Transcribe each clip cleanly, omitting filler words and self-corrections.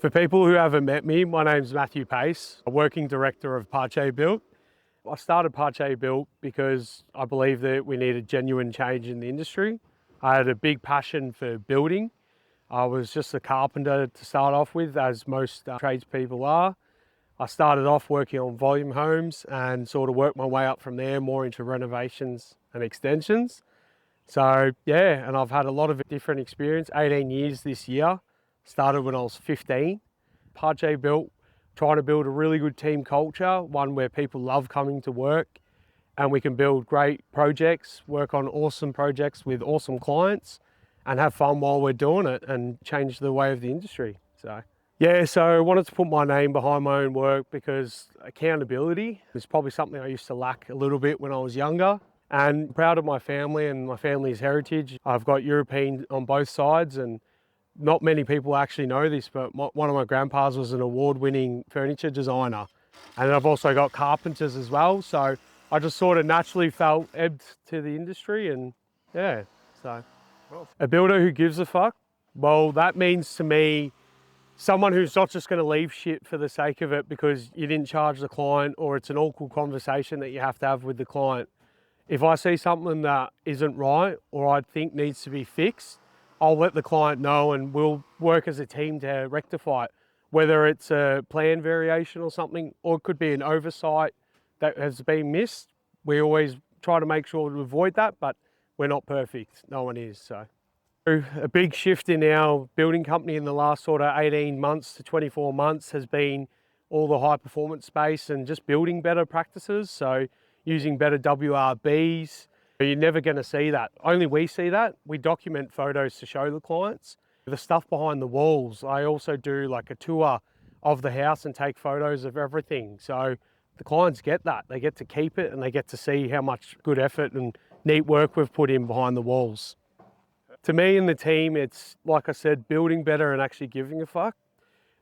For people who haven't met me, my name's Matthew Pace, a working director of Pache Built. I started Pache Built because I believe that we needed genuine change in the industry. I had a big passion for building. I was just a carpenter to start off with, as most tradespeople are. I started off working on volume homes and sort of worked my way up from there, more into renovations and extensions. So yeah, and I've had a lot of different experience, 18 years this year. Started when I was 15. Pache Built, trying to build a really good team culture, one where people love coming to work and we can build great projects, work on awesome projects with awesome clients and have fun while we're doing it and change the way of the industry. So I wanted to put my name behind my own work because accountability is probably something I used to lack a little bit when I was younger. And proud of my family and my family's heritage. I've got European on both sides, and not many people actually know this, but one of my grandpas was an award-winning furniture designer. And I've also got carpenters as well. So I just sort of naturally felt ebbed to the industry, and yeah, so. A builder who gives a fuck? Well, that means to me, someone who's not just gonna leave shit for the sake of it because you didn't charge the client or it's an awkward conversation that you have to have with the client. If I see something that isn't right or I think needs to be fixed, I'll let the client know and we'll work as a team to rectify it. Whether it's a plan variation or something, or it could be an oversight that has been missed. We always try to make sure to avoid that, but we're not perfect. No one is, so. A big shift in our building company in the last sort of 18 months to 24 months has been all the high performance space and just building better practices. So using better WRBs. You're never going to see that. Only we see that. We document photos to show the clients. The stuff behind the walls, I also do like a tour of the house and take photos of everything. So the clients get that. They get to keep it and they get to see how much good effort and neat work we've put in behind the walls. To me and the team, it's, like I said, building better and actually giving a fuck.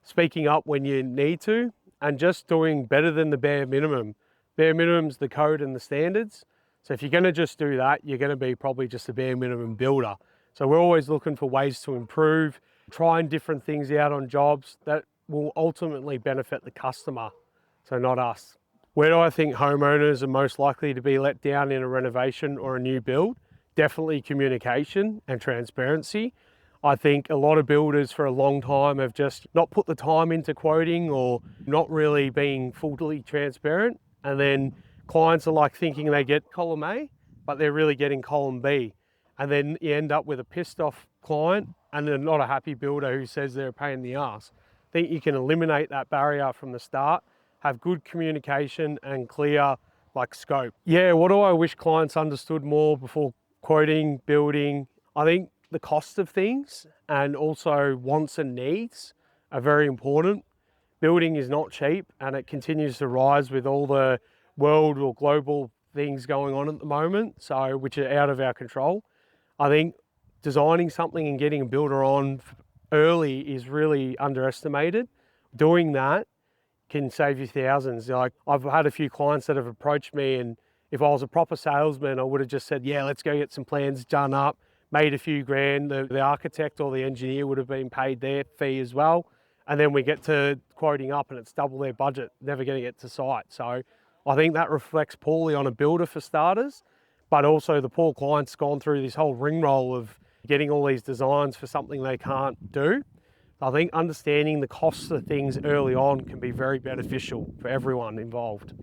Speaking up when you need to and just doing better than the bare minimum. Bare minimum's the code and the standards. So if you're going to just do that, you're going to be probably just a bare minimum builder. So we're always looking for ways to improve, trying different things out on jobs that will ultimately benefit the customer, so not us. Where do I think homeowners are most likely to be let down in a renovation or a new build? Definitely communication and transparency. I think a lot of builders for a long time have just not put the time into quoting or not really being fully transparent. And then clients are like thinking they get column A, but they're really getting column B. And then you end up with a pissed off client and then not a happy builder who says they're a pain in the ass. I think you can eliminate that barrier from the start, have good communication and clear scope. Yeah, what do I wish clients understood more before quoting, building? I think the cost of things and also wants and needs are very important. Building is not cheap and it continues to rise with all the world or global things going on at the moment, so which are out of our control. I think designing something and getting a builder on early is really underestimated. Doing that can save you thousands. Like, I've had a few clients that have approached me, and if I was a proper salesman, I would have just said, yeah, let's go get some plans done up, made a few grand. The architect or the engineer would have been paid their fee as well. And then we get to quoting up and it's double their budget, never going to get to site. So I think that reflects poorly on a builder for starters, but also the poor client's gone through this whole ring-roll of getting all these designs for something they can't do. I think understanding the costs of things early on can be very beneficial for everyone involved.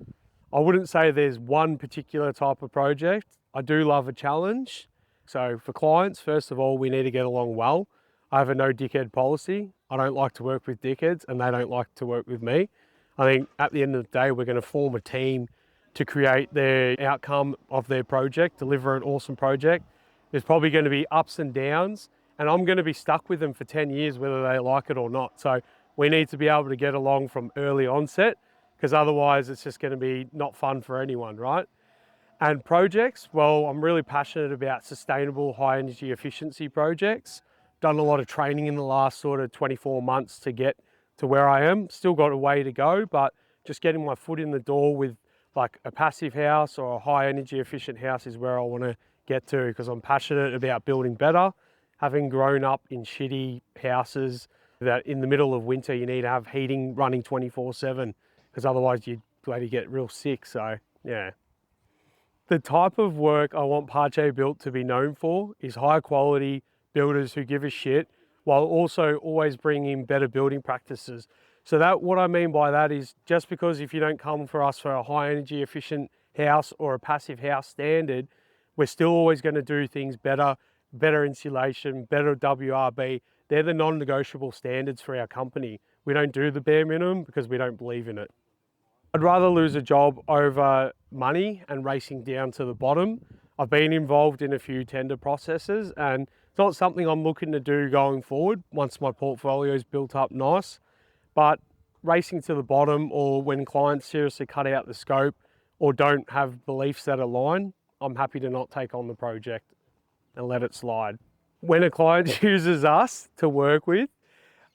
I wouldn't say there's one particular type of project. I do love a challenge. So for clients, first of all, we need to get along well. I have a no dickhead policy. I don't like to work with dickheads and they don't like to work with me. I think at the end of the day, we're going to form a team to create their outcome of their project, deliver an awesome project. There's probably going to be ups and downs, and I'm going to be stuck with them for 10 years, whether they like it or not. So we need to be able to get along from early onset, because otherwise it's just going to be not fun for anyone, right? And projects, well, I'm really passionate about sustainable high energy efficiency projects. Done a lot of training in the last sort of 24 months to get to where I am. Still got a way to go, but just getting my foot in the door with like a passive house or a high energy efficient house is where I want to get to, because I'm passionate about building better. Having grown up in shitty houses, that in the middle of winter you need to have heating running 24/7 because otherwise you bloody get real sick. So yeah. The type of work I want Pache Built to be known for is high quality builders who give a shit while also always bringing better building practices. So that what I mean by that is just because if you don't come for us for a high energy efficient house or a passive house standard, we're still always going to do things better, better insulation, better WRB. They're the non-negotiable standards for our company. We don't do the bare minimum because we don't believe in it. I'd rather lose a job over money and racing down to the bottom. I've been involved in a few tender processes and it's not something I'm looking to do going forward once my portfolio is built up nice. But racing to the bottom or when clients seriously cut out the scope or don't have beliefs that align, I'm happy to not take on the project and let it slide. When a client chooses us to work with,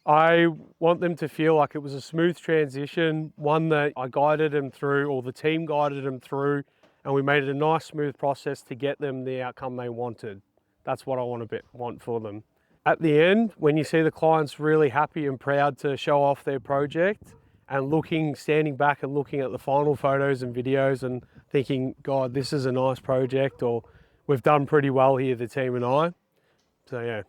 I want them to feel like it was a smooth transition, one that I guided them through or the team guided them through, and we made it a nice smooth process to get them the outcome they wanted. That's what I want for them. At the end, when you see the clients really happy and proud to show off their project and standing back and looking at the final photos and videos and thinking, God, this is a nice project, or we've done pretty well here, the team and I. So yeah.